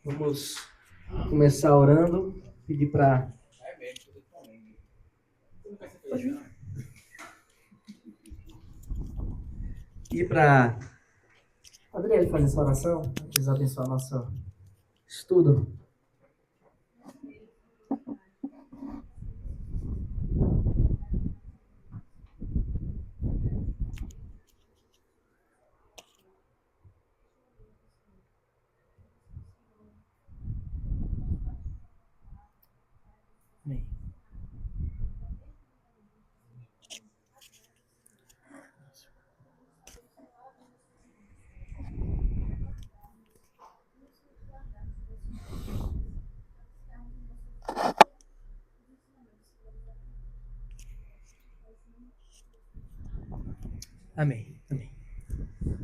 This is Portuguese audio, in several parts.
Vamos começar orando, pedir para... Pedir para Adriele fazer essa oração, Deus abençoar nosso estudo. Amém. Amém. Amém.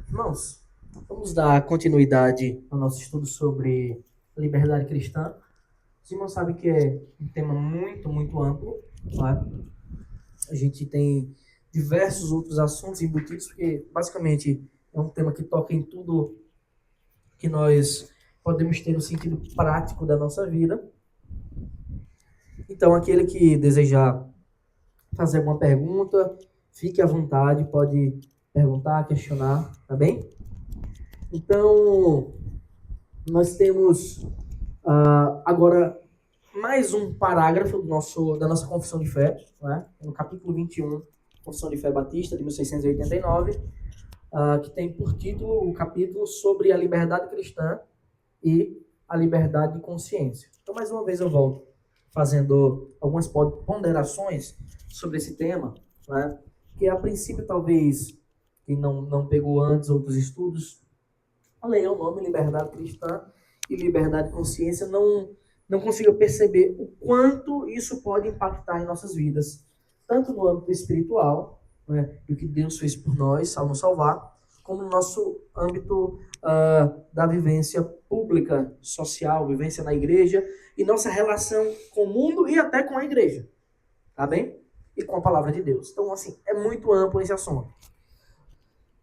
Irmãos, vamos dar continuidade ao nosso estudo sobre liberdade cristã. Os irmãos sabem que é um tema muito amplo, tá? A gente tem diversos outros assuntos embutidos, porque basicamente é um tema que toca em tudo que nós podemos ter no sentido prático da nossa vida. Então, aquele que desejar fazer alguma pergunta, fique à vontade, pode perguntar, questionar, tá bem? Então, nós temos agora mais um parágrafo da nossa Confissão de Fé, né? No capítulo 21, Confissão de Fé Batista, de 1689, que tem por título o capítulo sobre a liberdade cristã e a liberdade de consciência. Então, mais uma vez eu volto fazendo algumas ponderações sobre esse tema, né? Que a princípio talvez quem não pegou antes outros estudos, leia o nome liberdade cristã e liberdade de consciência, não consiga perceber o quanto isso pode impactar em nossas vidas, tanto no âmbito espiritual, né, do que Deus fez por nós ao nos salvar, como no nosso âmbito da vivência pública, social, vivência na igreja e nossa relação com o mundo e até com a igreja, tá bem? E com a palavra de Deus. Então, assim, é muito amplo esse assunto.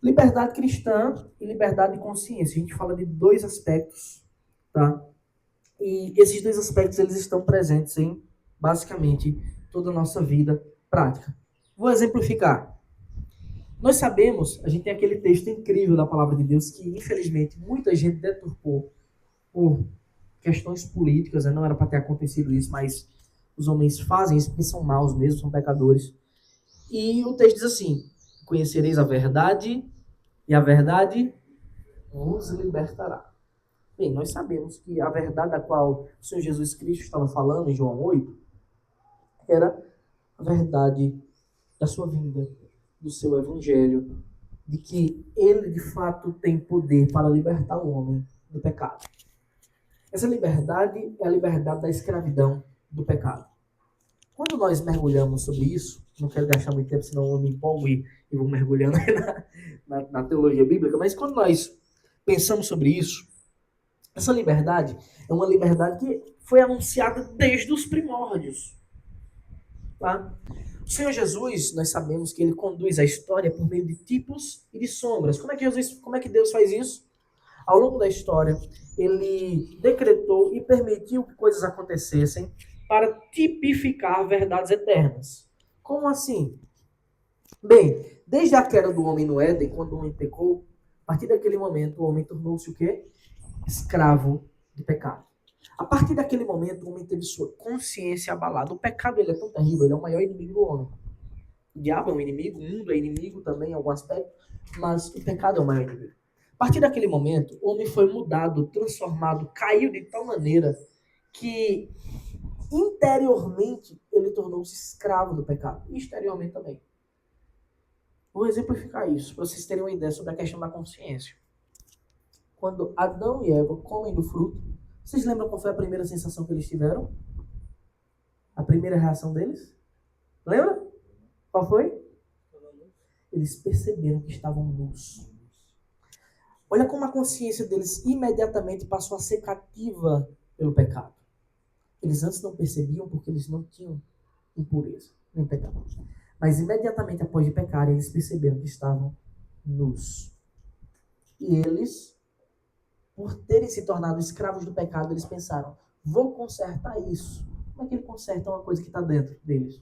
Liberdade cristã e liberdade de consciência. A gente fala de dois aspectos, tá? E esses dois aspectos, eles estão presentes em, basicamente, toda a nossa vida prática. Vou exemplificar. Nós sabemos, a gente tem aquele texto incrível da palavra de Deus que, infelizmente, muita gente deturpou por questões políticas, né? Não era para ter acontecido isso, mas os homens fazem isso porque são maus mesmo, são pecadores. E o texto diz assim: conhecereis a verdade e a verdade vos libertará. Bem, nós sabemos que a verdade da qual o Senhor Jesus Cristo estava falando em João 8 era a verdade da sua vinda, do seu evangelho, de que ele de fato tem poder para libertar o homem do pecado. Essa liberdade é a liberdade da escravidão do pecado. Quando nós mergulhamos sobre isso, não quero gastar muito tempo, senão eu me empolgo e vou mergulhando na teologia bíblica, mas quando nós pensamos sobre isso, essa liberdade é uma liberdade que foi anunciada desde os primórdios. Tá? O Senhor Jesus, nós sabemos que ele conduz a história por meio de tipos e de sombras. Como é que Deus faz isso? Ao longo da história, ele decretou e permitiu que coisas acontecessem para tipificar verdades eternas. Como assim? Bem, desde a queda do homem no Éden, quando o homem pecou, a partir daquele momento o homem tornou-se o quê? Escravo de pecado. A partir daquele momento, o homem teve sua consciência abalada. O pecado ele é tão terrível, ele é o maior inimigo do homem. O diabo é um inimigo, o mundo é inimigo também em algum aspecto, mas o pecado é o maior inimigo. A partir daquele momento, o homem foi mudado, transformado, caiu de tal maneira que interiormente ele tornou-se escravo do pecado. E exteriormente também. Vou exemplificar isso, para vocês terem uma ideia sobre a questão da consciência. Quando Adão e Eva comem do fruto, vocês lembram qual foi a primeira sensação que eles tiveram? A primeira reação deles? Lembra? Qual foi? Eles perceberam que estavam nus. Olha como a consciência deles imediatamente passou a ser cativa pelo pecado. Eles antes não percebiam porque eles não tinham impureza, nem pecado. Mas imediatamente após de pecar, eles perceberam que estavam nus. E eles por terem se tornado escravos do pecado, eles pensaram, vou consertar isso. Como é que ele conserta uma coisa que está dentro deles?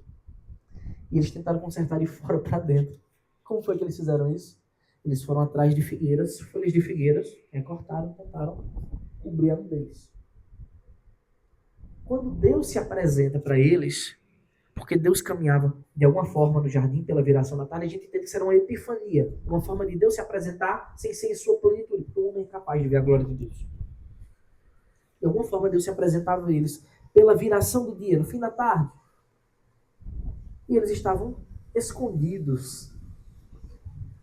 E eles tentaram consertar de fora para dentro. Como foi que eles fizeram isso? Eles foram atrás de figueiras, folhas de figueiras, recortaram, tentaram cobrir a nudez. Quando Deus se apresenta para eles, porque Deus caminhava de alguma forma no jardim pela viração da tarde, a gente entende que isso era uma epifania, uma forma de Deus se apresentar sem ser em sua plenitude, porque o homem é incapaz de ver a glória de Deus. De alguma forma Deus se apresentava a eles pela viração do dia, no fim da tarde. E eles estavam escondidos.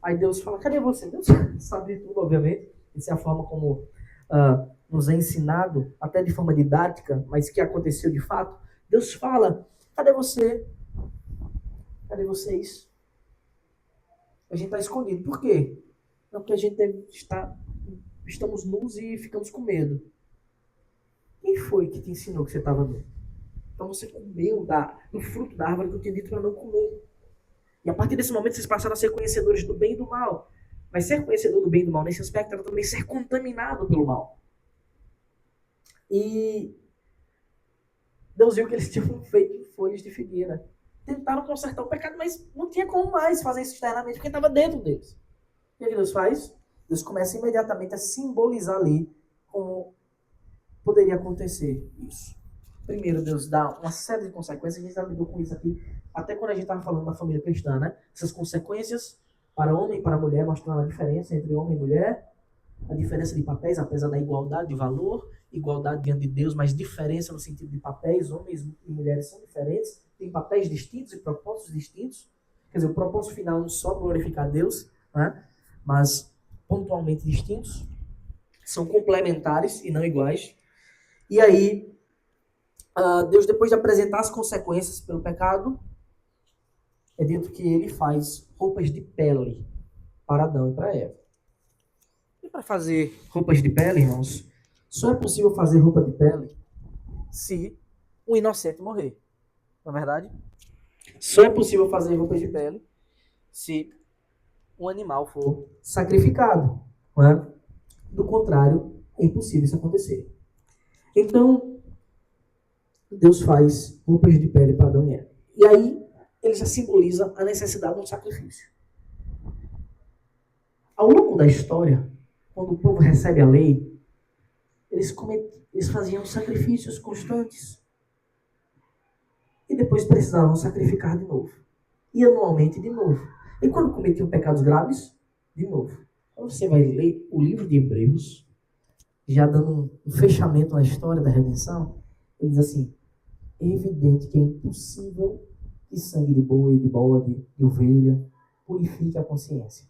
Aí Deus fala, cadê você? Deus sabe tudo, obviamente. Essa é a forma como nos é ensinado, até de forma didática, mas que aconteceu de fato. Deus fala, cadê você? Cadê vocês? A gente está escondido. Por quê? Não, porque a gente estamos nus e ficamos com medo. Quem foi que te ensinou que você estava nu? Então você comeu do fruto da árvore que eu tinha dito para não comer. E a partir desse momento vocês passaram a ser conhecedores do bem e do mal. Mas ser conhecedor do bem e do mal nesse aspecto era também ser contaminado pelo mal. E Deus viu que eles tinham feito folhas de figueira. Tentaram consertar o pecado, mas não tinha como mais fazer isso externamente, porque estava dentro deles. O que Deus faz? Deus começa imediatamente a simbolizar ali como poderia acontecer isso. Primeiro, Deus dá uma série de consequências, a gente já lidou com isso aqui, até quando a gente estava falando da família cristã, né? Essas consequências para homem e para mulher, mostrando a diferença entre homem e mulher, a diferença de papéis, apesar da igualdade de valor, igualdade diante de Deus, mas diferença no sentido de papéis, homens e mulheres são diferentes, têm papéis distintos e propósitos distintos. Quer dizer, o propósito final não só glorificar Deus, né? Mas pontualmente distintos, são complementares e não iguais. E aí, Deus, depois de apresentar as consequências pelo pecado, é dito que ele faz roupas de pele para Adão e para Eva. E para fazer roupas de pele, irmãos, só é possível fazer roupa de pele se um inocente morrer. Não é verdade? Só é possível fazer roupas de pele se um animal for sacrificado. Não é? Do contrário, é impossível isso acontecer. Então, Deus faz roupas de pele para Adão e Eva. E aí, ele já simboliza a necessidade de um sacrifício. Ao longo da história, quando o povo recebe a lei, eles faziam sacrifícios constantes. E depois precisavam sacrificar de novo. E anualmente de novo. E quando cometiam pecados graves, de novo. Quando você vai ler o livro de Hebreus, já dando um fechamento na história da redenção, ele diz assim, é evidente que é impossível que sangue de boi, de bode, de ovelha, purifique a consciência.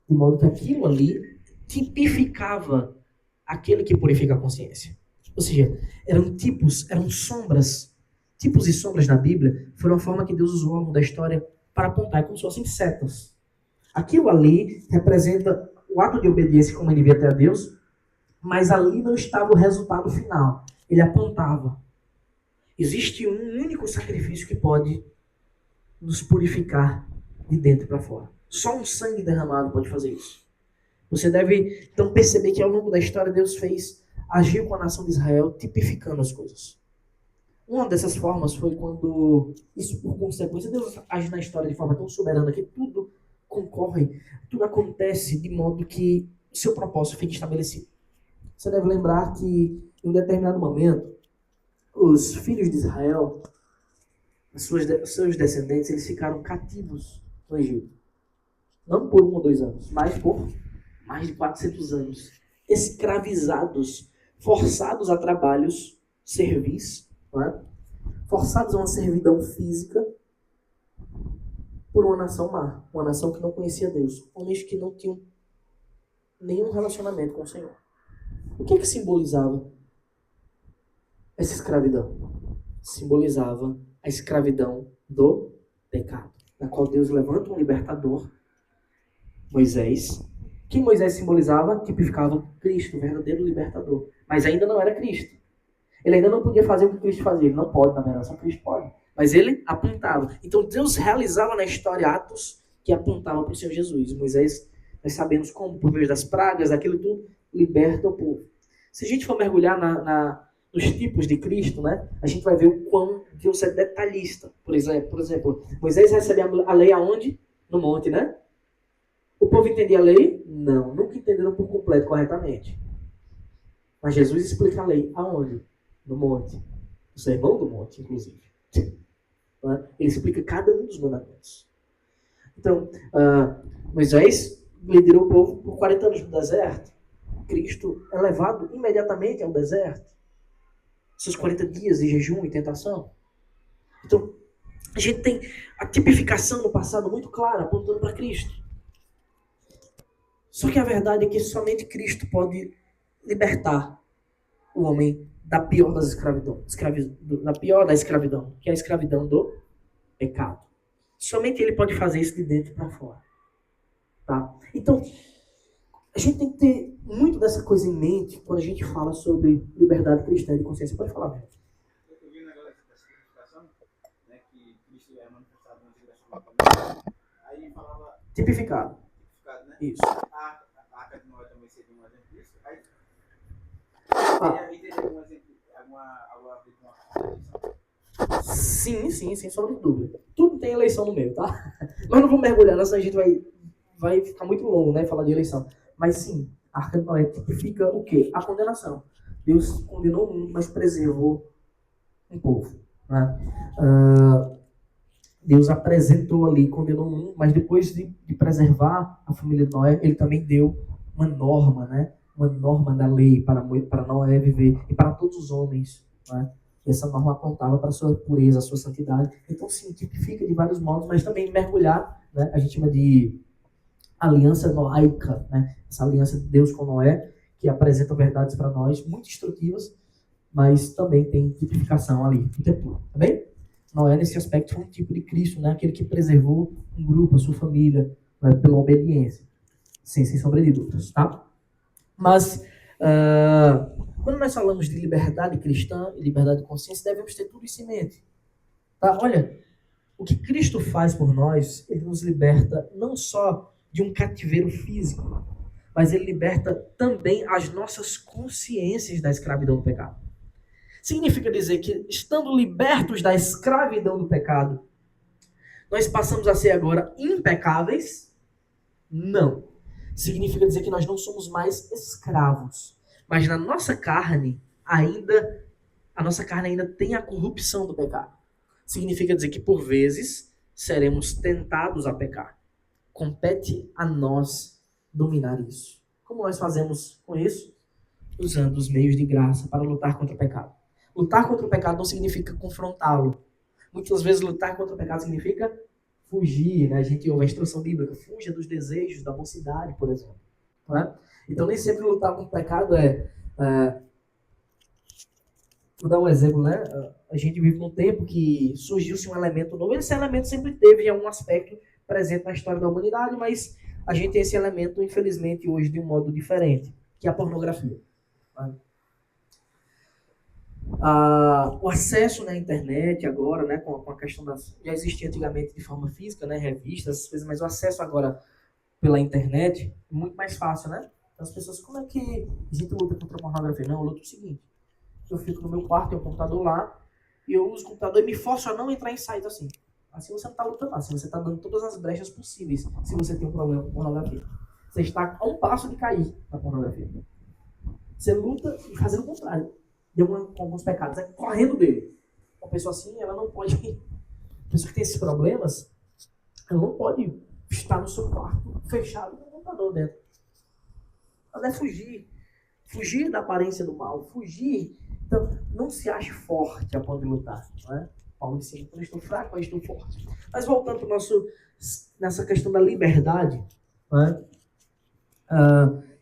De modo que aquilo ali tipificava aquele que purifica a consciência. Ou seja, eram sombras. Tipos e sombras na Bíblia foram a forma que Deus usou ao longo da história para apontar como se fossem setas. Aquilo ali representa o ato de obediência como ele devia ter a Deus, mas ali não estava o resultado final. Ele apontava. Existe um único sacrifício que pode nos purificar de dentro para fora. Só um sangue derramado pode fazer isso. Você deve, então, perceber que ao longo da história Deus agiu com a nação de Israel, tipificando as coisas. Uma dessas formas foi quando, isso por consequência, Deus age na história de forma tão soberana que tudo concorre, tudo acontece de modo que o seu propósito fique estabelecido. Você deve lembrar que, em um determinado momento, os filhos de Israel, seus descendentes, eles ficaram cativos no Egito. Não por 1 ou 2 anos, mas por mais de 400 anos. Escravizados, forçados a trabalhos servis, não é? Forçados a uma servidão física por uma nação má, uma nação que não conhecia Deus, homens que não tinham nenhum relacionamento com o Senhor. O que simbolizava essa escravidão? Simbolizava a escravidão do pecado, na qual Deus levanta um libertador, Moisés, que Moisés simbolizava, tipificava Cristo, o verdadeiro libertador, mas ainda não era Cristo. Ele ainda não podia fazer o que Cristo fazia. Ele não pode, na verdade, só Cristo pode. Mas ele apontava. Então Deus realizava na história atos que apontavam para o Senhor Jesus. Moisés, nós sabemos como, por meio das pragas, aquilo tudo, liberta o povo. Se a gente for mergulhar nos tipos de Cristo, né, a gente vai ver o quão Deus é detalhista. Por exemplo, Moisés recebe a lei aonde? No monte, né? O povo entendia a lei? Não, nunca entenderam por completo corretamente. Mas Jesus explica a lei aonde? No monte. O sermão do monte, inclusive. Ele explica cada um dos mandamentos. Então, Moisés liderou o povo por 40 anos no deserto. Cristo é levado imediatamente ao deserto. Seus 40 dias de jejum e tentação. Então, a gente tem a tipificação no passado muito clara, apontando para Cristo. Só que a verdade é que somente Cristo pode libertar o homem da pior das escravidão, da pior da escravidão, que é a escravidão do pecado. Somente Ele pode fazer isso de dentro para fora. Tá? Então, a gente tem que ter muito dessa coisa em mente quando a gente fala sobre liberdade cristã de consciência. Pode falar, velho. Eu vi um negócio da tipificação, né, que Cristo é manifestado no Antigo Testamento. Aí falava... Tipificado. Tipificado, né? Isso. A Arca de Noé também seria um exemplo disso. Aí teria algum exemplo, alguma a ver com a eleição? Sim, sem sombra de dúvida. Tudo tem eleição no meio, tá? Mas não vou mergulhar, senão a gente vai ficar muito longo, né, falar de eleição. Mas sim, a Arca de Noé tipifica o quê? A condenação. Deus condenou o mundo, mas preservou um povo. Né? Deus apresentou ali, condenou o mundo, mas depois de preservar a família de Noé, ele também deu uma norma, né? Uma norma da lei para Noé viver e para todos os homens. Né? Essa norma apontava para a sua pureza, a sua santidade. Então, sim, tipifica de vários modos, mas também mergulhar, né? A gente chama de aliança noaica, né? Essa aliança de Deus com Noé, que apresenta verdades para nós, muito instrutivas, mas também tem tipificação ali o tempo todo, tá bem? Noé, nesse aspecto, foi um tipo de Cristo, né? Aquele que preservou um grupo, a sua família, né? Pela obediência. Sim, sem sombra de dúvidas, tá? Mas, quando nós falamos de liberdade cristã e liberdade de consciência, devemos ter tudo isso em mente. Tá? Olha, o que Cristo faz por nós, ele nos liberta não só de um cativeiro físico, mas ele liberta também as nossas consciências da escravidão do pecado. Significa dizer que, estando libertos da escravidão do pecado, nós passamos a ser agora impecáveis? Não. Significa dizer que nós não somos mais escravos. Mas na nossa carne, a nossa carne ainda tem a corrupção do pecado. Significa dizer que, por vezes, seremos tentados a pecar. Compete a nós dominar isso. Como nós fazemos com isso? Usando os meios de graça para lutar contra o pecado. Lutar contra o pecado não significa confrontá-lo. Muitas vezes lutar contra o pecado significa fugir, né? A gente ouve a instrução bíblica, fuja dos desejos da mocidade, por exemplo. Né? Então nem sempre lutar contra o pecado vou dar um exemplo, né? A gente vive num tempo que surgiu-se um elemento novo. Esse elemento sempre teve em algum aspecto presente na história da humanidade, mas a gente tem esse elemento, infelizmente, hoje de um modo diferente, que é a pornografia. O acesso na internet agora, né, com a questão já existia antigamente de forma física, né, revistas, essas coisas, mas o acesso agora pela internet é muito mais fácil, né? Então as pessoas, como é que a gente luta contra a pornografia? Não, eu luto o seguinte, eu fico no meu quarto, tenho um computador lá, e eu uso o computador e me forço a não entrar em sites assim. Assim você não está lutando, assim você está dando todas as brechas possíveis se você tem um problema com pornografia. Você está a um passo de cair na pornografia. Você luta e fazendo o contrário. Com alguns pecados, correndo dele. Uma pessoa assim, ela não pode... A pessoa que tem esses problemas, ela não pode estar no seu quarto, fechado com o computador dentro. Ela deve fugir. Fugir da aparência do mal. Fugir. Então, não se ache forte a ponto de lutar. Não é? Paulo ensina, quando eu estou fraco, eu estou forte. Mas voltando para nessa questão da liberdade, não é?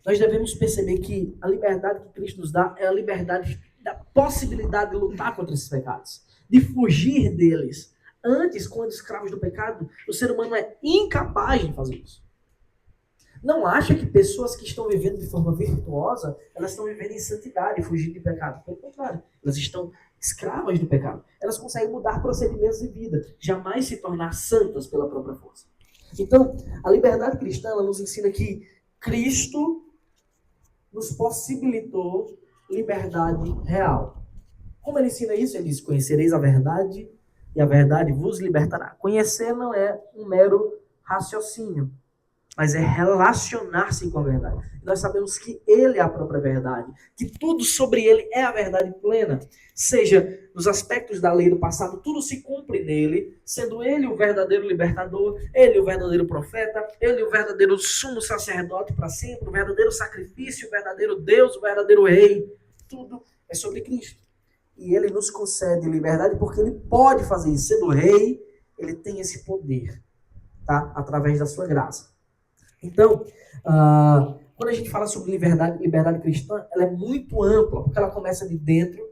Nós devemos perceber que a liberdade que Cristo nos dá é a liberdade da possibilidade de lutar contra esses pecados, de fugir deles. Antes, quando escravos do pecado, o ser humano é incapaz de fazer isso. Não acha que pessoas que estão vivendo de forma virtuosa, elas estão vivendo em santidade, fugindo de pecado. Pelo contrário, elas estão escravas do pecado. Elas conseguem mudar procedimentos de vida, jamais se tornar santas pela própria força. Então, a liberdade cristã, ela nos ensina que Cristo nos possibilitou liberdade real. Como ele ensina isso? Ele diz: conhecereis a verdade e a verdade vos libertará. Conhecer não é um mero raciocínio, mas é relacionar-se com a verdade. Nós sabemos que ele é a própria verdade, que tudo sobre ele é a verdade plena. Seja nos aspectos da lei do passado, tudo se cumpre nele, sendo ele o verdadeiro libertador, ele o verdadeiro profeta, ele o verdadeiro sumo sacerdote para sempre, o verdadeiro sacrifício, o verdadeiro Deus, o verdadeiro rei. Tudo é sobre Cristo. E ele nos concede liberdade porque ele pode fazer isso. Sendo rei, ele tem esse poder, tá? Através da sua graça. Então, quando a gente fala sobre liberdade cristã, ela é muito ampla, porque ela começa de dentro.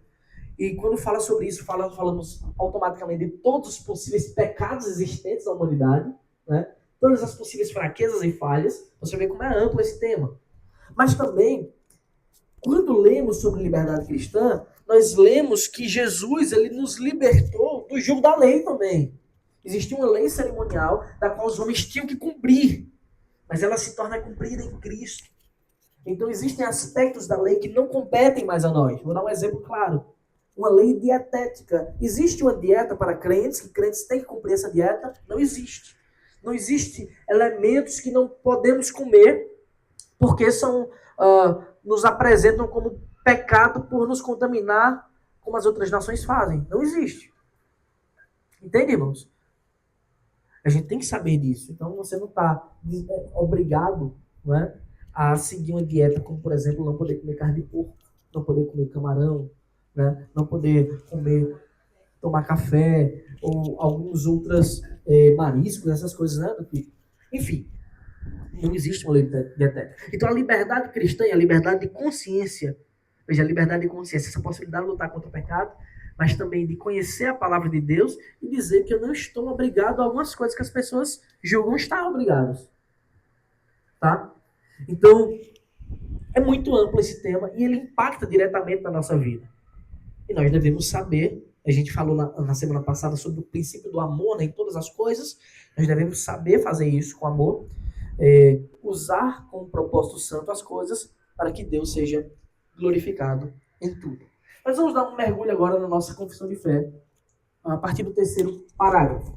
E quando fala sobre isso, falamos automaticamente de todos os possíveis pecados existentes na humanidade, né? Todas as possíveis fraquezas e falhas. Você vê como é amplo esse tema. Mas também, quando lemos sobre liberdade cristã, nós lemos que Jesus ele nos libertou do jugo da lei também. Existia uma lei cerimonial da qual os homens tinham que cumprir, mas ela se torna cumprida em Cristo. Então existem aspectos da lei que não competem mais a nós. Vou dar um exemplo claro. Uma lei dietética. Existe uma dieta para crentes, que crentes têm que cumprir essa dieta? Não existe. Não existe elementos que não podemos comer, porque nos apresentam como pecado por nos contaminar como as outras nações fazem. Não existe. Entende, irmãos? A gente tem que saber disso. Então você não está obrigado, não é, a seguir uma dieta como, por exemplo, não poder comer carne de porco, não poder comer camarão, né, não poder tomar café ou alguns outros mariscos, essas coisas, né, do tipo. Enfim, não existe uma lei dietética. Então a liberdade cristã é a liberdade de consciência. Veja, a liberdade de consciência, essa possibilidade de lutar contra o pecado, mas também de conhecer a palavra de Deus e dizer que eu não estou obrigado a algumas coisas que as pessoas julgam estar obrigadas. Tá? Então, é muito amplo esse tema e ele impacta diretamente na nossa vida. E nós devemos saber, a gente falou na semana passada sobre o princípio do amor, né, em todas as coisas, nós devemos saber fazer isso com amor, usar com um propósito santo as coisas para que Deus seja glorificado em tudo. Nós vamos dar um mergulho agora na nossa confissão de fé, a partir do 3º parágrafo.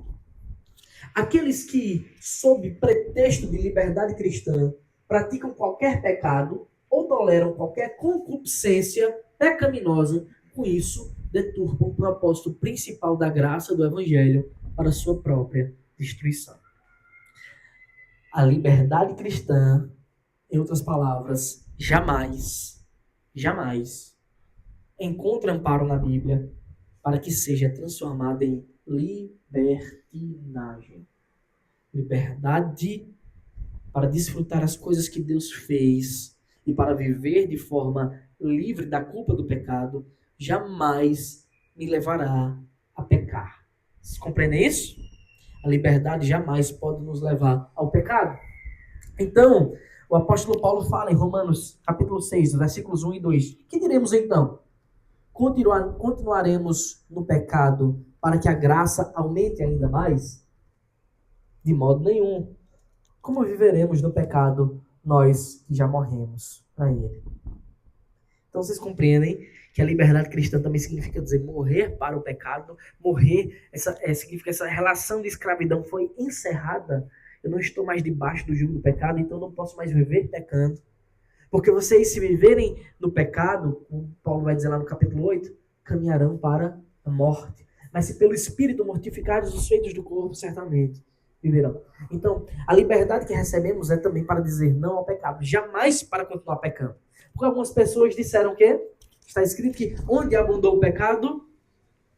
Aqueles que, sob pretexto de liberdade cristã, praticam qualquer pecado ou toleram qualquer concupiscência pecaminosa, com isso deturpam o propósito principal da graça do Evangelho para sua própria destruição. A liberdade cristã, em outras palavras, jamais encontra amparo na Bíblia para que seja transformada em libertinagem. Liberdade para desfrutar as coisas que Deus fez e para viver de forma livre da culpa do pecado, jamais me levará a pecar. Vocês compreendem isso? A liberdade jamais pode nos levar ao pecado. Então, o apóstolo Paulo fala em Romanos capítulo 6, versículos 1 e 2. Que diremos então? Continuaremos no pecado para que a graça aumente ainda mais? De modo nenhum. Como viveremos no pecado nós que já morremos para ele? Então vocês compreendem que a liberdade cristã também significa dizer morrer para o pecado, morrer, significa essa relação de escravidão foi encerrada. Eu não estou mais debaixo do jugo do pecado, então não posso mais viver pecando. Porque vocês, se viverem no pecado, como Paulo vai dizer lá no capítulo 8, caminharão para a morte. Mas se pelo Espírito mortificares os feitos do corpo, certamente viverão. Então, a liberdade que recebemos é também para dizer não ao pecado, jamais para continuar pecando. Porque algumas pessoas disseram que está escrito que onde abundou o pecado,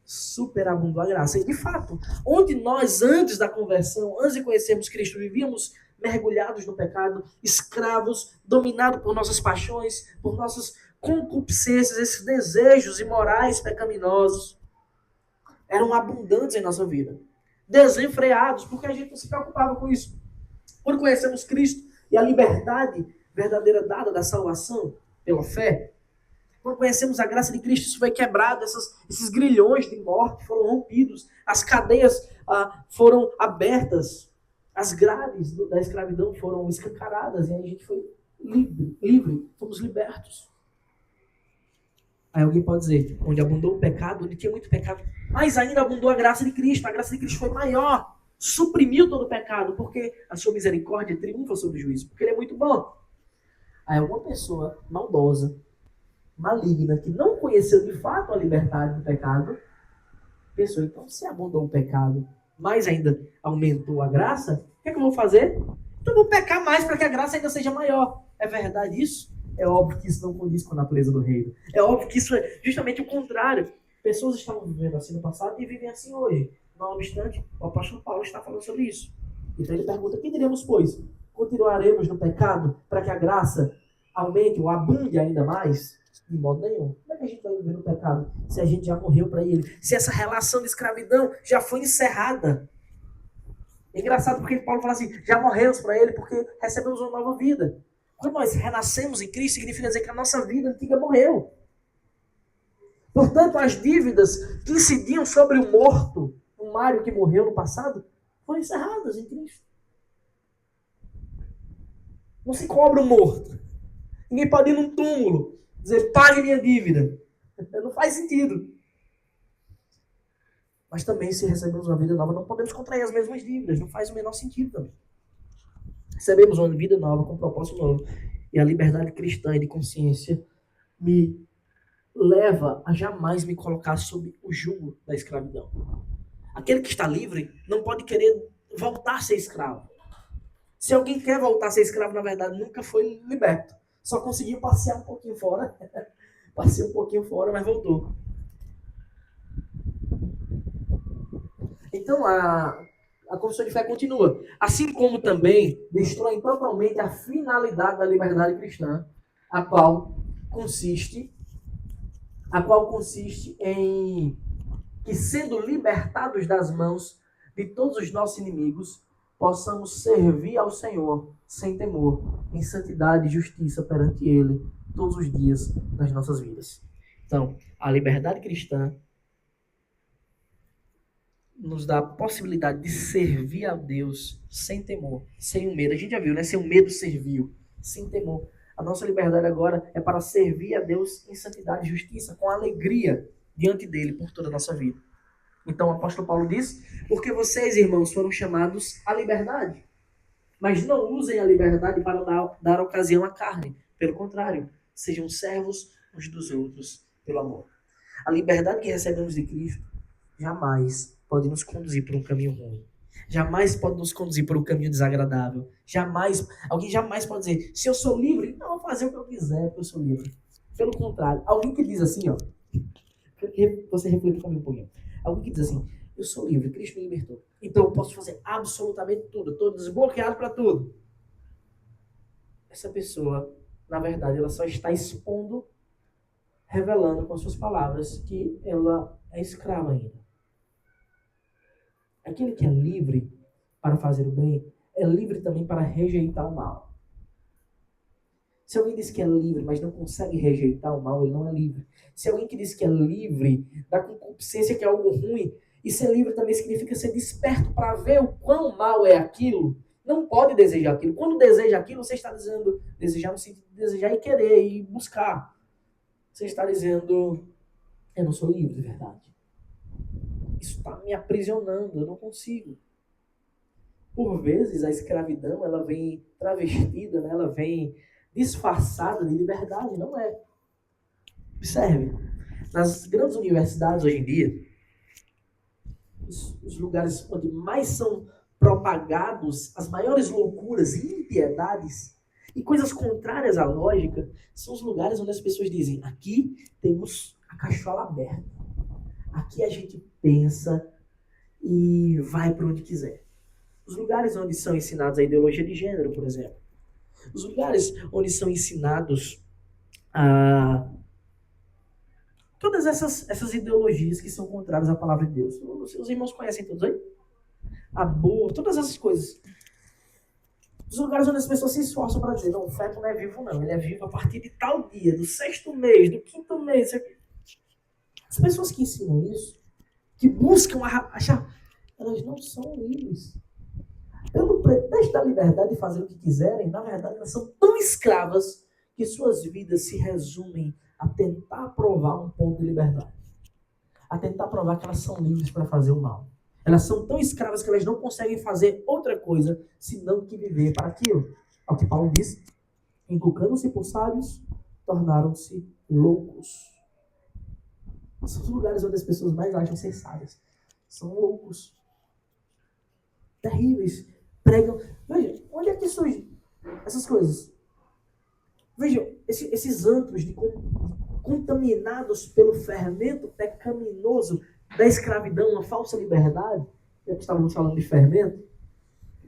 superabundou a graça. E de fato, onde nós, antes da conversão, antes de conhecermos Cristo, vivíamos mergulhados no pecado, escravos, dominados por nossas paixões, por nossas concupiscências, esses desejos imorais pecaminosos, eram abundantes em nossa vida. Desenfreados, porque a gente não se preocupava com isso. Quando conhecemos Cristo e a liberdade verdadeira dada da salvação pela fé, quando conhecemos a graça de Cristo, isso foi quebrado, esses grilhões de morte foram rompidos, as cadeias foram abertas, as grades da escravidão foram escancaradas, e aí a gente foi livre, fomos libertos. Aí alguém pode dizer, onde abundou o pecado, onde tinha muito pecado, mas ainda abundou a graça de Cristo. A graça de Cristo foi maior, suprimiu todo o pecado, porque a sua misericórdia triunfa sobre o juízo, porque ele é muito bom. Aí alguma pessoa maldosa, maligna, que não conheceu de fato a liberdade do pecado, pensou, então se abundou o pecado, mas ainda aumentou a graça, o que é que eu vou fazer? Então eu vou pecar mais para que a graça ainda seja maior. É verdade isso? É óbvio que isso não condiz com a natureza do reino. É óbvio que isso é justamente o contrário. Pessoas estavam vivendo assim no passado e vivem assim hoje. Não obstante, o apóstolo Paulo está falando sobre isso. Então ele pergunta, o que diremos, pois? Continuaremos no pecado para que a graça aumente ou abunde ainda mais? De modo nenhum. Como é que a gente vai viver no pecado se a gente já morreu para ele? Se essa relação de escravidão já foi encerrada? É engraçado porque Paulo fala assim, já morremos para ele porque recebemos uma nova vida. Quando nós renascemos em Cristo, significa dizer que a nossa vida antiga morreu. Portanto, as dívidas que incidiam sobre o morto, o Mário que morreu no passado, foram encerradas em Cristo. Não se cobra o morto. Ninguém pode ir num túmulo dizer, pague minha dívida. Não faz sentido. Mas também, se recebemos uma vida nova, não podemos contrair as mesmas dívidas. Não faz o menor sentido também. Recebemos uma vida nova, com um propósito novo. E a liberdade cristã e de consciência me leva a jamais me colocar sob o jugo da escravidão. Aquele que está livre não pode querer voltar a ser escravo. Se alguém quer voltar a ser escravo, na verdade, nunca foi liberto. Só conseguiu passear um pouquinho fora. Passeou um pouquinho fora, mas voltou. Então, a confissão de fé continua. Assim como também destroem totalmente a finalidade da liberdade cristã, a qual consiste em que, sendo libertados das mãos de todos os nossos inimigos, possamos servir ao Senhor sem temor, em santidade e justiça perante Ele, todos os dias das nossas vidas. Então, a liberdade cristã nos dá a possibilidade de servir a Deus sem temor, sem o medo. A gente já viu, né? Sem o medo serviu, sem temor. A nossa liberdade agora é para servir a Deus em santidade e justiça, com alegria diante dele por toda a nossa vida. Então o apóstolo Paulo diz, porque vocês, irmãos, foram chamados à liberdade. Mas não usem a liberdade para dar ocasião à carne. Pelo contrário, sejam servos uns dos outros pelo amor. A liberdade que recebemos de Cristo jamais pode nos conduzir por um caminho ruim. Jamais pode nos conduzir por um caminho desagradável. Alguém jamais pode dizer, se eu sou livre, então eu vou fazer o que eu quiser, porque eu sou livre. Pelo contrário, alguém que diz assim, você reflete comigo um pouquinho. Alguém que diz assim, eu sou livre, Cristo me libertou. Então eu posso fazer absolutamente tudo, estou desbloqueado para tudo. Essa pessoa, na verdade, ela só está expondo, revelando com suas palavras que ela é escrava ainda. Aquele que é livre para fazer o bem, é livre também para rejeitar o mal. Se alguém diz que é livre, mas não consegue rejeitar o mal, ele não é livre. Se alguém que diz que é livre, da concupiscência que é algo ruim, e ser livre também significa ser desperto para ver o quão mal é aquilo, não pode desejar aquilo. Quando deseja aquilo, você está dizendo, desejar no sentido de desejar e querer, e buscar. Você está dizendo, eu não sou livre de verdade. Isso está me aprisionando, eu não consigo. Por vezes a escravidão ela vem travestida, né? Ela vem disfarçada de liberdade, não é? Observe, nas grandes universidades hoje em dia, os lugares onde mais são propagados as maiores loucuras e impiedades e coisas contrárias à lógica, são os lugares onde as pessoas dizem, aqui temos a cachola aberta. Aqui a gente pensa e vai para onde quiser. Os lugares onde são ensinados a ideologia de gênero, por exemplo. Os lugares onde são ensinados a todas essas ideologias que são contrárias à palavra de Deus. Os irmãos conhecem todos aí? Aborto, todas essas coisas. Os lugares onde as pessoas se esforçam para dizer, não, o feto não é vivo não, ele é vivo a partir de tal dia, do 6º mês, do 5º mês. As pessoas que ensinam isso, que buscam achar, elas não são livres. Pelo pretexto da liberdade de fazer o que quiserem, na verdade, elas são tão escravas que suas vidas se resumem a tentar provar um ponto de liberdade. A tentar provar que elas são livres para fazer o mal. Elas são tão escravas que elas não conseguem fazer outra coisa senão que viver para aquilo. É o que Paulo diz. Inculcando-se por sábios, tornaram-se loucos. São os lugares onde as pessoas mais acham ser sábias. São loucos. Terríveis. Pregam. Veja, onde é que surgem essas coisas? Vejam, esses antros contaminados pelo fermento pecaminoso da escravidão, uma falsa liberdade, já que estávamos falando de fermento,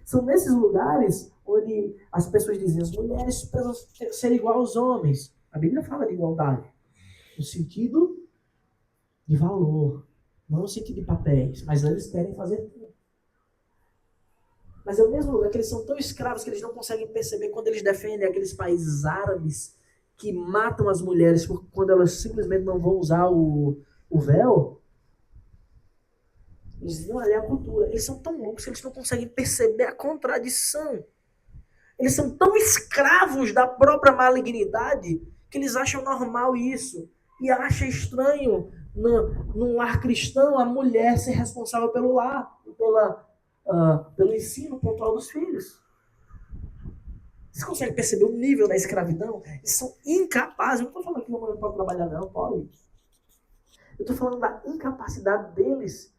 são nesses lugares onde as pessoas dizem as mulheres precisam ser igual aos homens. A Bíblia fala de igualdade, no sentido de valor, não no sentido de papéis, mas eles querem fazer tudo. Mas é o mesmo lugar que eles são tão escravos que eles não conseguem perceber quando eles defendem aqueles países árabes que matam as mulheres quando elas simplesmente não vão usar o véu. Eles dizem, olha, é a cultura. Eles são tão loucos que eles não conseguem perceber a contradição. Eles são tão escravos da própria malignidade que eles acham normal isso. E acham estranho no lar cristão a mulher ser responsável pelo lar, pelo ensino pontual dos filhos. Você consegue perceber o nível da escravidão? Eles são incapazes. Eu não estou falando que uma mulher não pode trabalhar, não, pode. Eu estou falando da incapacidade deles,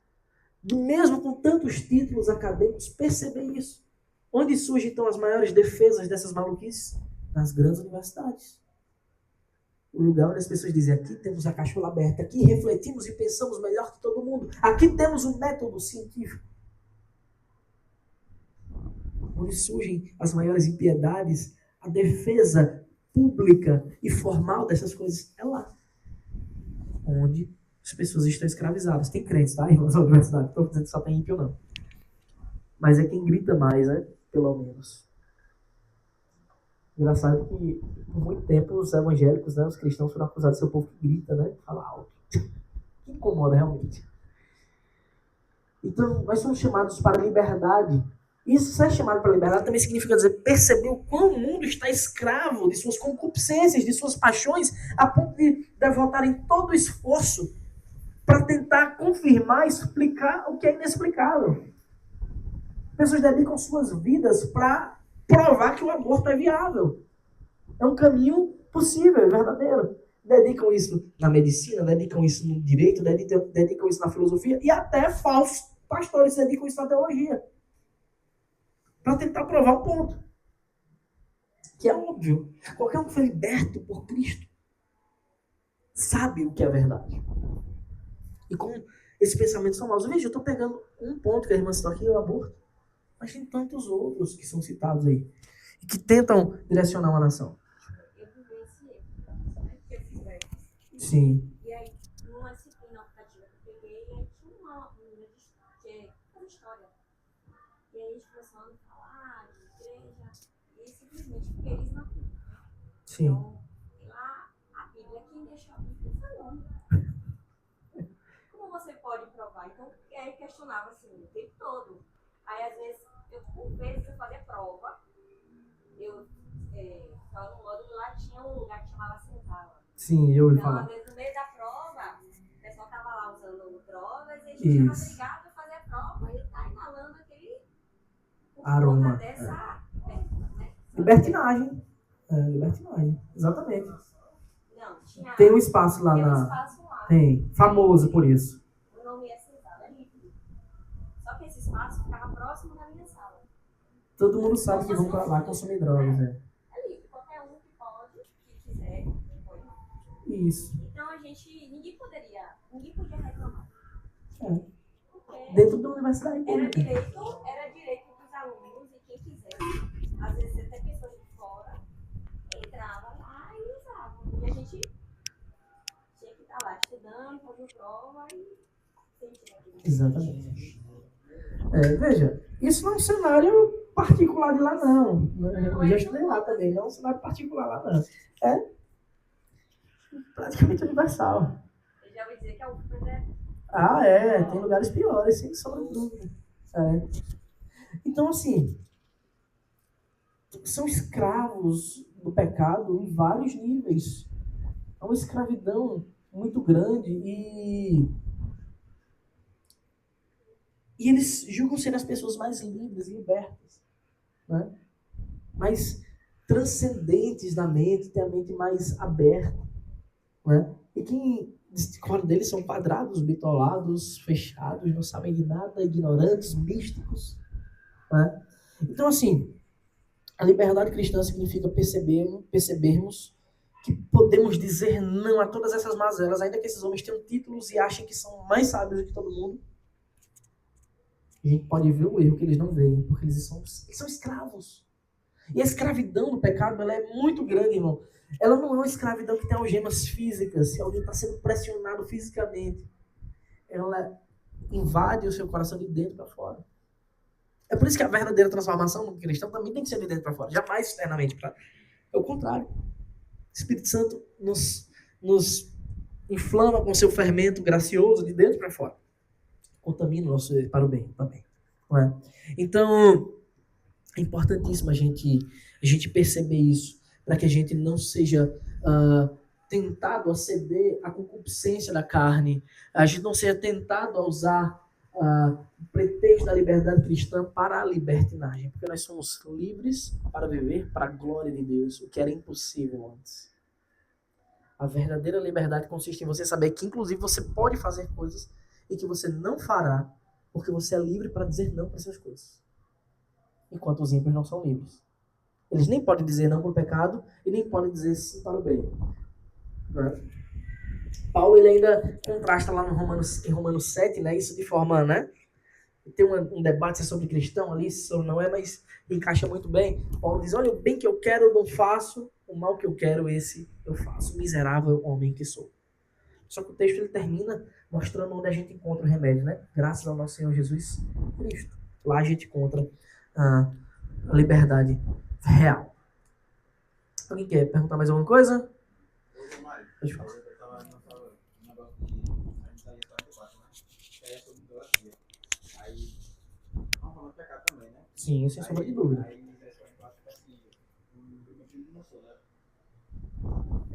mesmo com tantos títulos acadêmicos, perceber isso. Onde surgem, então, as maiores defesas dessas maluquices? Nas grandes universidades. O lugar onde as pessoas dizem, aqui temos a cachola aberta, aqui refletimos e pensamos melhor que todo mundo, aqui temos um método científico. Onde surgem as maiores impiedades, a defesa pública e formal dessas coisas é lá. Onde as pessoas estão escravizadas. Tem crentes, tá, irmãos da universidade? Não estou dizendo que só tem ímpio, não. Mas é quem grita mais, né? Pelo menos. Engraçado que, por muito tempo, os evangélicos, né, os cristãos foram acusados de ser o povo que grita, né? Fala alto. Que incomoda realmente. Então, nós somos chamados para a liberdade. Isso, ser chamado para a liberdade, também significa dizer, perceber o quão o mundo está escravo de suas concupiscências, de suas paixões, a ponto de devotarem todo o esforço para tentar confirmar, explicar o que é inexplicável. Pessoas dedicam suas vidas para provar que o aborto é viável. É um caminho possível, verdadeiro. Dedicam isso na medicina, dedicam isso no direito, dedicam isso na filosofia e até falsos pastores dedicam isso na teologia. Para tentar provar um ponto. Que é óbvio. Qualquer um que foi liberto por Cristo sabe o que é verdade. E como esses pensamentos são maus. Veja, eu estou pegando um ponto que a irmã citou aqui, o aborto. Mas tem tantos outros que são citados aí. E que tentam direcionar uma nação. Eu vivenciei, né? Porque eu fiz velho. Sim. E aí, numa disciplina optativa que eu peguei, aí tinha uma história. E aí a gente começou a falar de igreja, e simplesmente porque eles não acreditam, né? Sim. Então, lá, a Bíblia, quem deixou a Bíblia foi o homem. Como você pode provar? Então, aí questionava assim, o tempo todo. Aí, às vezes, por vezes eu fazia prova, eu estava no módulo lá, tinha um lugar que chamava senzala. Sim, eu ouvi Então, falar. às vezes, no meio da prova, o pessoal estava lá usando drogas, e a gente era obrigado a fazer a prova e tá inalando aquele aroma. Dessa, né? Libertinagem. Libertinagem, exatamente. Não, tinha. Tem um espaço lá Tem um na. espaço lá. Tem, famoso por isso. O nome é senzala, é líquido. Só que esse espaço ficava próximo da minha sala. Todo mundo sabe que vão pra lá consumir drogas, né? É livre, qualquer um que pode, que quiser, pode. Isso. Então ninguém podia reclamar. Porque Dentro da universidade era pública. direito dos alunos e quem quisesse. Às vezes até pessoas de fora entravam lá e usavam. E a gente tinha que estar lá estudando, fazendo prova e sentir aquilo. Exatamente. Veja, isso não é um cenário particular de lá, não. Eu já estudei lá também, não é um cenário particular lá, não. É praticamente universal. Eu já ouvi dizer que a UFBA Tem lugares piores, sem sombra de dúvida. Então, assim, são escravos do pecado em vários níveis. É uma escravidão muito grande e eles julgam ser as pessoas mais livres, libertas, né? Mais transcendentes na mente, têm a mente mais aberta, né? E quem discorda deles são quadrados, bitolados, fechados, não sabem de nada, ignorantes, místicos, né? Então, assim, a liberdade cristã significa percebermos que podemos dizer não a todas essas mazelas, ainda que esses homens tenham títulos e achem que são mais sábios do que todo mundo. A gente pode ver o erro que eles não veem, porque eles são escravos. E a escravidão do pecado, ela é muito grande, irmão. Ela não é uma escravidão que tem algemas físicas, se alguém está sendo pressionado fisicamente. Ela invade o seu coração de dentro para fora. É por isso que a verdadeira transformação no cristão também tem que ser de dentro para fora, jamais externamente. É o contrário. O Espírito Santo nos inflama com seu fermento gracioso de dentro para fora. Contamina o nosso para o bem também. Não é? Então, é importantíssimo a gente perceber isso, para que a gente não seja tentado a ceder à concupiscência da carne, a gente não seja tentado a usar o pretexto da liberdade cristã para a libertinagem, porque nós somos livres para viver para a glória de Deus, o que era impossível antes. A verdadeira liberdade consiste em você saber que, inclusive, você pode fazer coisas e que você não fará, porque você é livre para dizer não para essas coisas. Enquanto os ímpios não são livres. Eles nem podem dizer não para o pecado e nem podem dizer sim para o bem. Paulo ele ainda contrasta lá em Romanos 7, né, isso de forma, né? Tem um debate sobre cristão ali, se ou não é, mas encaixa muito bem. Paulo diz, olha, o bem que eu quero eu não faço, o mal que eu quero esse eu faço. Miserável homem que sou. Só que o texto ele termina mostrando onde a gente encontra o remédio, né? Graças ao nosso Senhor Jesus Cristo. Lá a gente encontra a liberdade real. Alguém quer perguntar mais alguma coisa? Pode falar. Eu estava no negócio de Isaías 44, né? É sobre idolatria. Aí, vamos falar de pecado também, né? Sim, sem sombra de dúvida. Aí, Isaías 44, assim, o filho não sou, né?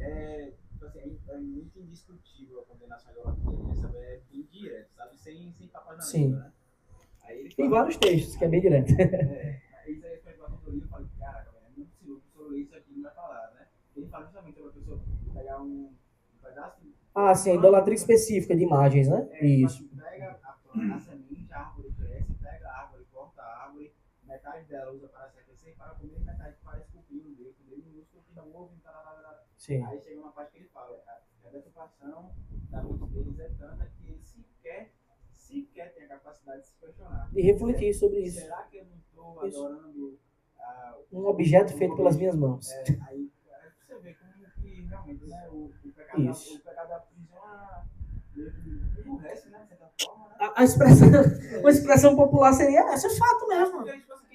É muito indiscutível a condenação à idolatria. Essa é bem direta, sabe? Sem papas na língua, né? Aí ele Tem fala, vários textos que é bem direto. aí Isaías 44, quando eu li, eu falei, caraca, velho, é muito sinuco, se eu ler isso aqui não vai falar, né? Ele fala justamente sobre a pessoa pegar um pedaço de... Ah, sim, a idolatria específica de imagens, né? Isso. Pega a semente, a árvore cresce, pega a árvore, corta a árvore, metade dela usa para se aquecer e para comer, metade para esculpir no dedo minúsculo que não ouve, Sim. Aí chega uma parte que ele fala, a deturpação da mente deles é tanta que ele sequer tem a capacidade de se questionar. E refletir sobre isso. Será que eu não estou adorando um objeto feito pelas minhas mãos? Aí você vê como que realmente, né, o pecado da prisão emburrece, né, de certa forma, né? Uma expressão popular seria essa, é fato mesmo.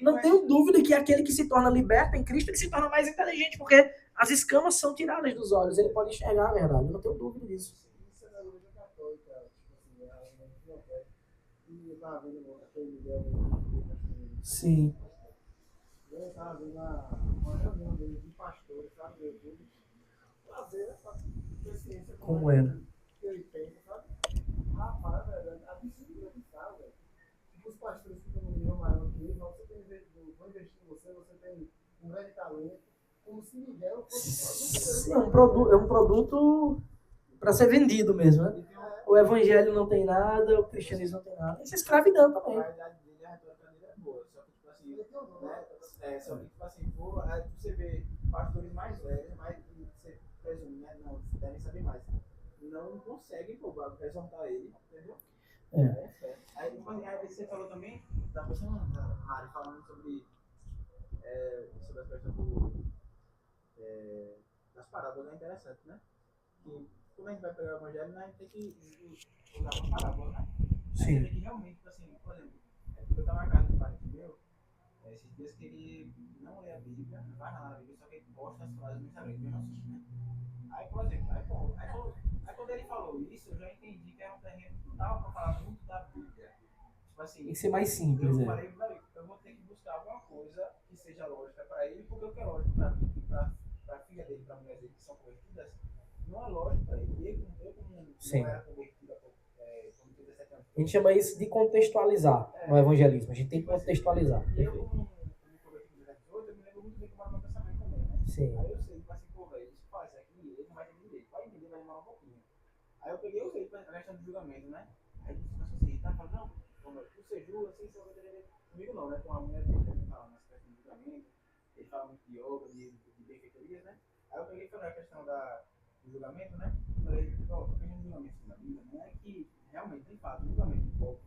Não tenho dúvida que aquele que se torna liberto em Cristo, ele se torna mais inteligente, porque as escamas são tiradas dos olhos, ele pode enxergar a verdade, eu não tenho dúvida disso. Isso é na igreja católica, tipo assim, e eu tava vendo aquele Miguel, Sim. eu tava vendo uma reunião deles de pastores, sabe, do YouTube, fazer essa consciência Como era? que ele pensa, sabe? Rapaz, velho, a disciplina que tá, velho. Tipo, os pastores ficam no nível maior que ele, você tem vou investir em você, você tem um grande talento, como se Miguel fosse É um produto para ser vendido mesmo, né? O evangelho não tem nada, o cristianismo não tem nada. Isso é escravidão A também. realidade dele, a retórica dele é boa, só que, tipo assim, né, só que, tipo assim, você vê pastores mais velhos, mais que você presume, né, não, devem saber mais, não conseguem, pô, exortar ele, entendeu? Aí você falou também, da pessoa, Mari, falando sobre a questão das parábolas, é interessante, né? Que quando a gente vai pegar o evangelho, a gente tem que usar uma parábola, né? Sim. Aí que realmente, assim, por exemplo, eu estava na casa do parente meu, esses dias que ele não lê a Bíblia, não vai lá na Bíblia, só que ele posta as frases no Instagram, mesmo assim, né? Aí, por exemplo, aí quando ele falou isso, eu já entendi que era um terreno que não dava para falar muito da Bíblia. Tipo assim, Tem que ser mais simples, eu falei, eu vou ter que buscar alguma coisa que seja lógica para ele, porque o que é lógico para mim, para a filha dele, para a mulher dele que são convertidas, não é lógico para ele. Eu como Sim. não era convertida quando tinha 17 anos. A gente chama isso de contextualizar no evangelismo. A gente tem que contextualizar. E eu, como converti com 18, eu me lembro muito bem como era o meu pensamento também, né? Sim. Aí eu sei, tipo assim, pô, velho, isso faz aqui, ele não vai entender direito. Vai entender, vai demorar um pouquinho. Aí eu peguei e usei a questão do julgamento, né? Aí ele começou a se irritar, falou, não, o Seju, assim, você vai entender comigo não, né? Com a mulher dele, ele fala nessa questão do julgamento, ele fala muito de yoga, de benfeitorias, né? Aí eu peguei e falei a questão do julgamento, né? Falei, ó, a questão do julgamento na Bíblia, não é que realmente, de fato, o julgamento de povo,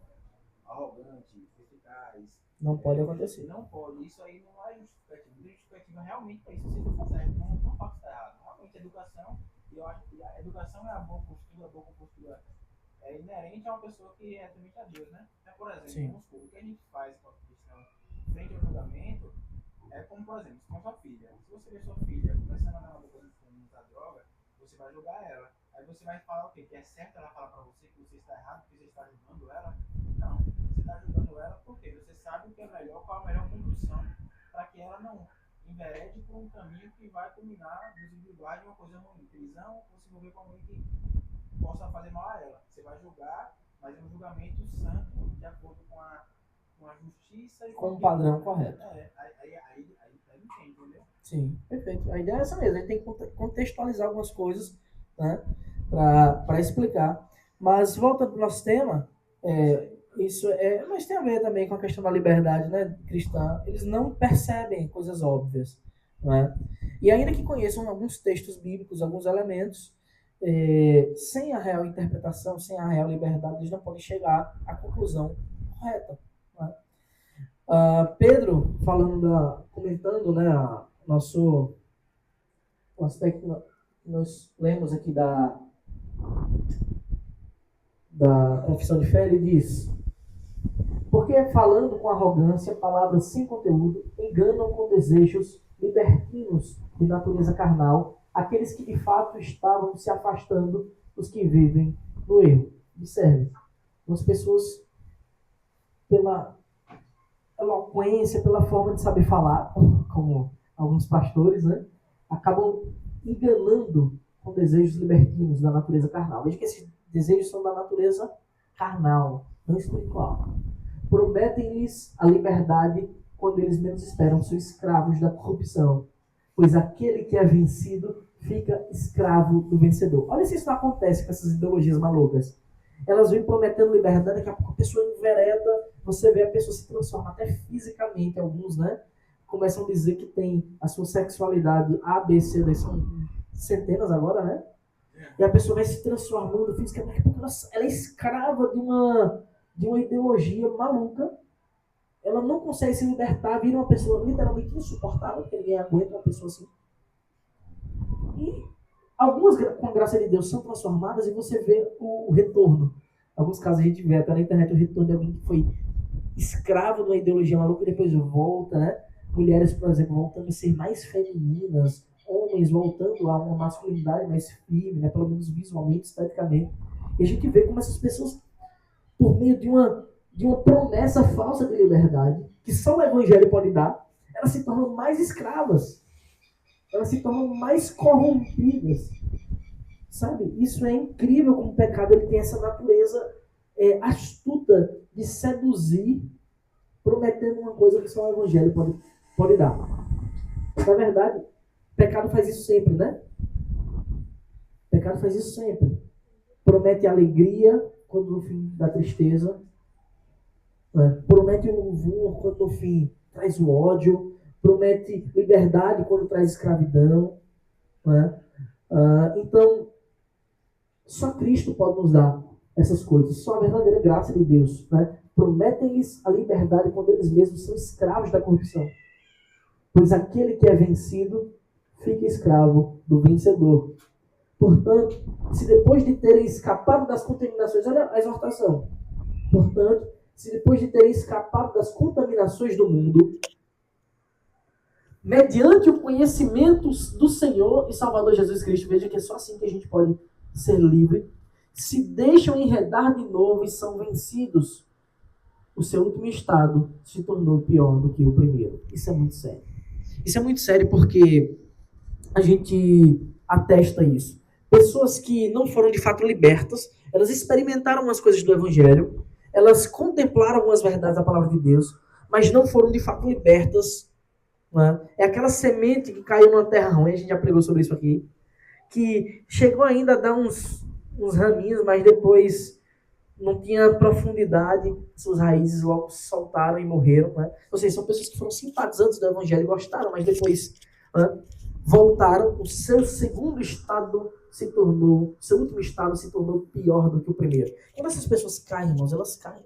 arrogante, eficaz. Não pode acontecer. Não pode, isso aí não é justificativa. Justificativa realmente para isso, você está certo, não faço estar errado. Realmente, educação, e eu acho que a educação é a boa compostura é inerente a uma pessoa que é temente a Deus, né? Então, por exemplo, Sim. vamos supor, o que a gente faz com a questão frente ao julgamento é como, por exemplo, com sua filha. Se você vê sua filha começando a dar uma boca de fumo, usar droga, você vai julgar ela. Aí você vai falar o quê? Que é certo ela falar para você que você está errado, que você está ajudando ela? Não, você está ajudando ela porque você sabe o que é melhor, qual a melhor condução para que ela não enverede por um caminho que vai culminar, desenvolver de uma coisa ruim, prisão, ou se envolver com alguém que possa fazer mal a ela. Você vai julgar, mas é um julgamento santo, de acordo com a justiça e Com o padrão correto. Aí entende, entendeu? Sim, perfeito. A ideia é essa mesmo. A gente tem que contextualizar algumas coisas, né, para explicar. Mas, voltando para o nosso tema, mas tem a ver também com a questão da liberdade, né, cristã. Eles não percebem coisas óbvias, né? E ainda que conheçam alguns textos bíblicos, alguns elementos, sem a real interpretação, sem a real liberdade, eles não podem chegar à conclusão correta, né? Pedro, comentando, né, o aspecto que nós lemos aqui da confissão de fé, ele diz: porque falando com arrogância, palavras sem conteúdo, enganam com desejos libertinos de natureza carnal aqueles que de fato estavam se afastando dos que vivem no erro. Observe, as pessoas, pela eloquência, pela forma de saber falar, como alguns pastores, né, acabam enganando com desejos libertinos da natureza carnal. Veja que esses desejos são da natureza carnal, não espiritual. Prometem-lhes a liberdade quando eles menos esperam, são escravos da corrupção, pois aquele que é vencido fica escravo do vencedor. Olha se isso não acontece com essas ideologias malucas. Elas vêm prometendo liberdade, daqui a pouco a pessoa envereda, você vê a pessoa se transforma até fisicamente, alguns, né? Começam a dizer que tem a sua sexualidade A, B, C, D, são centenas agora, né? E a pessoa vai se transformando fisicamente, daqui a pouco ela é escrava de uma ideologia maluca. Ela não consegue se libertar, vira uma pessoa literalmente insuportável, porque ninguém aguenta uma pessoa assim. E algumas, com a graça de Deus, são transformadas e você vê o retorno. Em alguns casos a gente vê até na internet o retorno de alguém que foi escravo de uma ideologia maluca e depois volta, né? Mulheres, por exemplo, voltando a ser mais femininas, homens voltando a uma masculinidade mais firme, né? Pelo menos visualmente, esteticamente. E a gente vê como essas pessoas, por meio de uma promessa falsa de liberdade, que só o evangelho pode dar, elas se tornam mais escravas. Elas se tornam mais corrompidas. Sabe? Isso é incrível como o pecado ele tem essa natureza astuta de seduzir, prometendo uma coisa que só o evangelho pode dar. Na verdade, o pecado faz isso sempre, né? O pecado faz isso sempre. Promete alegria quando no fim dá tristeza. Né? Promete o louvor quando no fim traz o ódio. Promete liberdade quando traz escravidão. Né? Então, só Cristo pode nos dar essas coisas. Só a verdadeira graça de Deus. Né? Prometem-lhes a liberdade quando eles mesmos são escravos da corrupção. Pois aquele que é vencido fica escravo do vencedor. Portanto, se depois de terem escapado das contaminações, olha a exortação. Portanto, se depois de terem escapado das contaminações do mundo, mediante o conhecimento do Senhor e Salvador Jesus Cristo, veja que é só assim que a gente pode ser livre, se deixam enredar de novo e são vencidos, o seu último estado se tornou pior do que o primeiro. Isso é muito sério. Isso é muito sério porque a gente atesta isso. Pessoas que não foram de fato libertas, elas experimentaram as coisas do Evangelho, elas contemplaram algumas verdades da palavra de Deus, mas não foram de fato libertas. Não é? É aquela semente que caiu numa terra ruim, a gente já pregou sobre isso aqui, que chegou ainda a dar uns raminhos, mas depois não tinha profundidade, suas raízes logo se soltaram e morreram. Né? Ou seja, são pessoas que foram simpatizantes do Evangelho e gostaram, mas depois voltaram, o seu segundo estado seu último estado se tornou pior do que o primeiro. Quando essas pessoas caem, irmãos, elas caem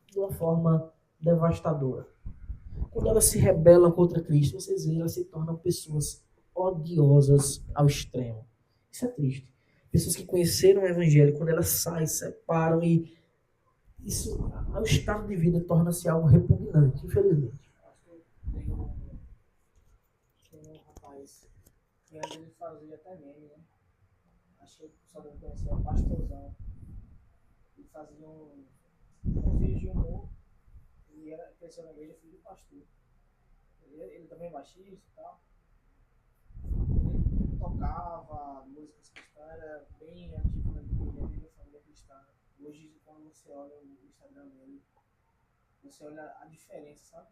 de uma forma devastadora. Quando elas se rebelam contra Cristo, vocês veem, elas se tornam pessoas odiosas ao extremo. Isso é triste. Pessoas que conheceram o Evangelho, quando elas saem, separam e isso, o estado de vida torna-se algo repugnante, infelizmente. Tem um rapaz que antes ele fazia até meme, né? Acho que o pessoal deve conhecer, o Pastorzão. Ele fazia um vídeo de humor e era cresceu na igreja, filho do pastor. Ele também é baixista e tal. Ele tocava músicas cristãs, era bem ativo na igreja, na família cristã. Hoje, quando você olha o Instagram dele, você olha a diferença, sabe?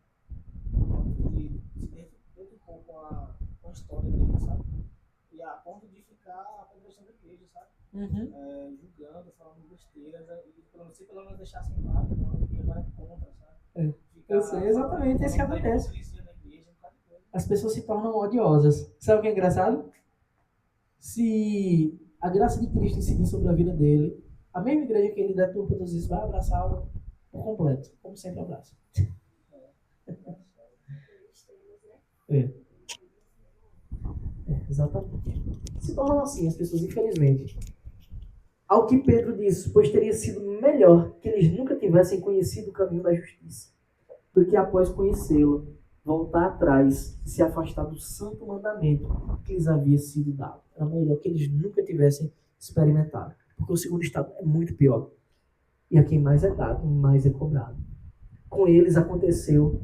Ele se identificou com a história dele, sabe? E a ponto de ficar apedrejando a igreja, sabe? Julgando, falando besteiras, e pelo menos deixasse em paz, e agora é contra, sabe? Eu sei exatamente isso que acontece. As pessoas se tornam odiosas. Sabe o que é engraçado? Se a graça de Cristo incidir sobre a vida dele, a mesma igreja que ele deturpa todas isso vai abraçá-lo por completo, como sempre abraça. Exatamente. Se tornam assim as pessoas, infelizmente. Ao que Pedro disse, pois teria sido melhor que eles nunca tivessem conhecido o caminho da justiça, do que após conhecê-lo, voltar atrás e se afastar do santo mandamento que lhes havia sido dado. Era melhor que eles nunca tivessem experimentado, porque o segundo estado é muito pior. E a quem mais é dado, mais é cobrado. Com eles aconteceu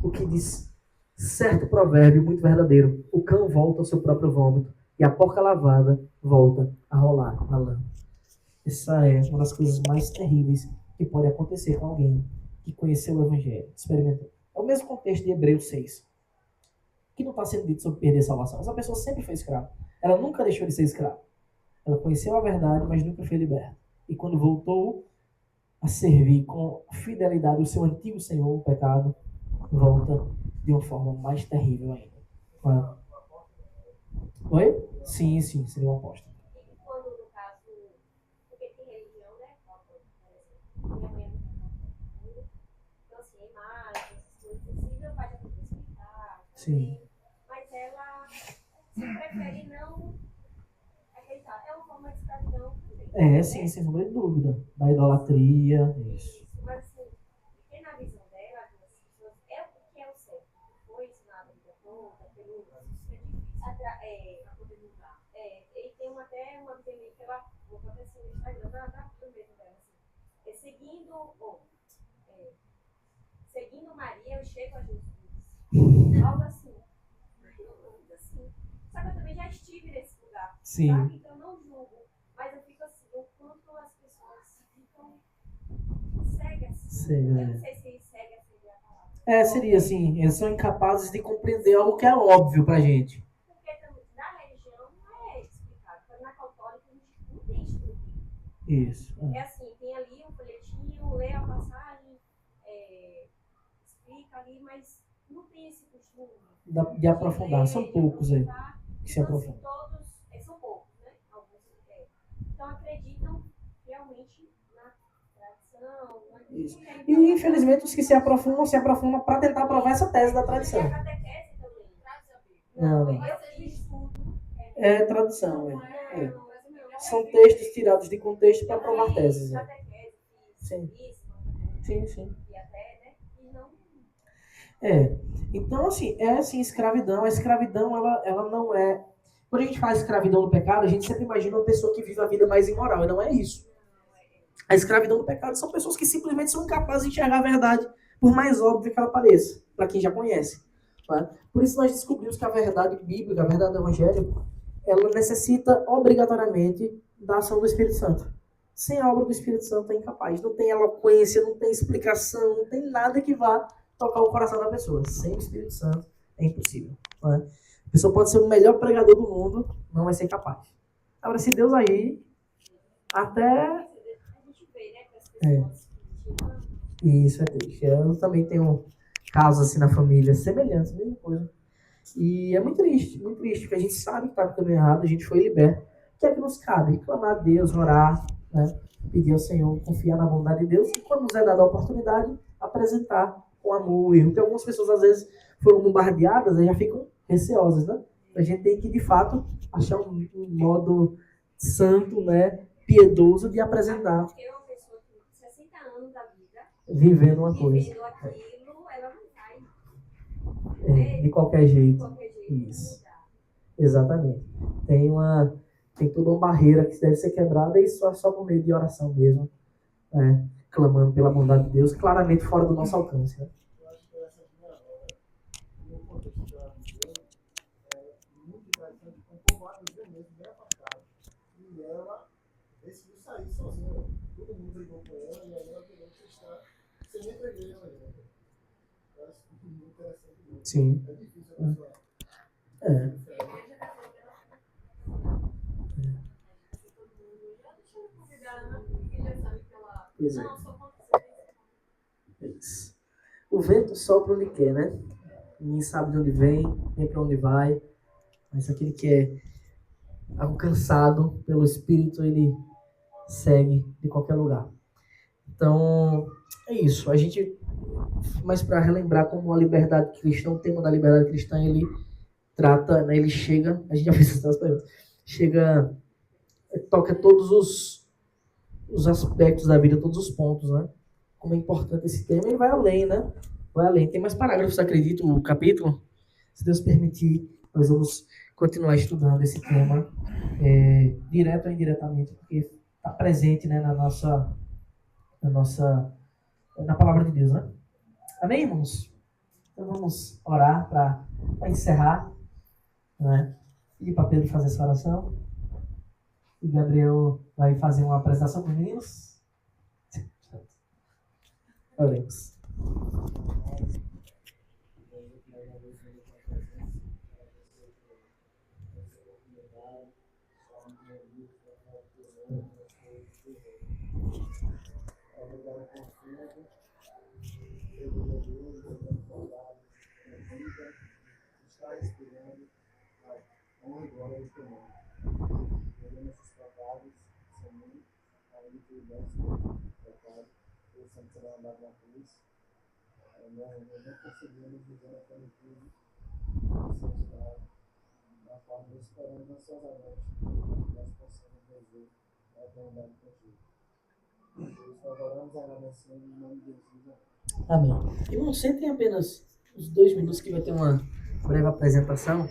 o que diz certo provérbio muito verdadeiro: o cão volta ao seu próprio vômito e a porca lavada volta a rolar na lama. Essa é uma das coisas mais terríveis que pode acontecer com alguém que conheceu o Evangelho, experimentou. É o mesmo contexto de Hebreus 6, que não está sendo dito sobre perder a salvação. Essa pessoa sempre foi escrava. Ela nunca deixou de ser escrava. Ela conheceu a verdade, mas nunca foi liberta. E quando voltou a servir com fidelidade o seu antigo senhor, o pecado, volta de uma forma mais terrível ainda. Oi? Sim, seria uma aposta. E quando, no caso, porque tem religião, né? Minha mãe é muito, então, assim, imagens, coisas assim, meu pai já tem que explicar. Sim. Mas ela prefere não acreditar. É uma forma de escravidão também. Sim, sem sombra de dúvida. Da idolatria, isso. Mas, assim, porque na visão dela, as pessoas, é o que é o certo. Foi ensinado a vida toda, pelo para poder mudar. E tem até uma visão que ela, vou botar assim no Instagram, tá tudo mesmo dela, assim. Seguindo Maria, eu chego a Jesus. Algo assim. Só que eu também já estive nesse lugar. Sim. Sabe? Então eu não julgo. Mas eu fico assim, o quanto as pessoas ficam cegas. Eu não sei se cega seria a palavra. Seria assim, eles são incapazes de compreender algo que é óbvio pra gente. Porque na religião não é explicado. Mas na católica a gente não tem estudo. Isso. É assim, tem ali um folhetinho, lê a passagem, explica ali, mas não tem esse costume. De aprofundar, são poucos aí que se então, aprofundam. assim, todos, são poucos, né? Alguns então acreditam realmente na tradição. Isso. E infelizmente os que se aprofundam para tentar provar essa tese da tradição. E a catequese também. Não. Eu fiz tudo. É tradição, São textos tirados de contexto para provar teses. Sim. E até, né? E não. Então, assim, escravidão. A escravidão, ela não é... Quando a gente fala escravidão do pecado, a gente sempre imagina uma pessoa que vive a vida mais imoral, e não é isso. A escravidão do pecado são pessoas que simplesmente são incapazes de enxergar a verdade, por mais óbvia que ela pareça, para quem já conhece. Né? Por isso nós descobrimos que a verdade bíblica, a verdade do Evangelho, ela necessita obrigatoriamente da ação do Espírito Santo. Sem a obra do Espírito Santo é incapaz. Não tem eloquência, não tem explicação, não tem nada que vá tocar o coração da pessoa. Sem o Espírito Santo é impossível. Né? A pessoa pode ser o melhor pregador do mundo, não vai ser capaz. Agora, se Deus agir, até... A gente vê, né, que as pessoas Isso é triste. Eu também tenho casos assim na família semelhantes, mesma coisa. E é muito triste, porque a gente sabe que está no caminho errado, a gente foi liberto. O que é que nos cabe? Clamar a Deus, orar, né? Pedir ao Senhor, confiar na bondade de Deus e, quando nos é dada a oportunidade, apresentar com amor e erro. Porque algumas pessoas, às vezes, foram bombardeadas e já ficam receosas, né? A gente tem que, de fato, achar um modo santo, né? Piedoso de apresentar, porque uma pessoa com 60 anos da vida, vivendo uma coisa. vivendo aquilo, ela não vai De qualquer de jeito. qualquer jeito Isso. mudar. Exatamente. Tem toda uma barreira que deve ser quebrada e só por meio de oração mesmo, né? Clamando pela bondade de Deus, claramente fora do nosso alcance. Né? Eu acho que essa minha obra, no contexto que ela viveu, é muito interessante, com povoados mesmo, bem afastados. E ela decidiu sair sozinha. Todo mundo brigou com ela e aí ela pegou cristã sem nem pra igreja ainda. Eu acho muito interessante mesmo. Sim. É difícil a pessoa. É. Pois é. É isso. O vento sopra onde quer, né? Ninguém sabe de onde vem, nem para onde vai. Mas aquele que é alcançado pelo Espírito, ele segue de qualquer lugar. Então, é isso. A gente, mas para relembrar como a liberdade cristã, o tema da liberdade cristã, ele trata, né, ele chega, a gente já fez essas perguntas, chega, toca todos os aspectos da vida, todos os pontos, né? Como é importante esse tema, ele vai além, né? Vai além. Tem mais parágrafos, acredito, o capítulo. Se Deus permitir, nós vamos continuar estudando esse tema, direto ou indiretamente, porque está presente, né, na palavra de Deus, né? Amém, irmãos? Então vamos orar para encerrar, né? Pedir para Pedro fazer essa oração. E Gabriel vai fazer uma apresentação para os meninos. Oremos. Está respirando a honra e glória do teu nome. Perdendo esses pecados, Senhor, ainda que o nosso pecado, o sangue será andado na cruz. Nós não conseguimos viver na plenitude do seu estado, na forma de esperando ansiosamente, nós possamos viver a eternidade contigo. Jesus, nós oramos e agradecemos em nome de Jesus. Amém. Irmãos, sentem apenas os 2 minutos que vai ter uma breve apresentação.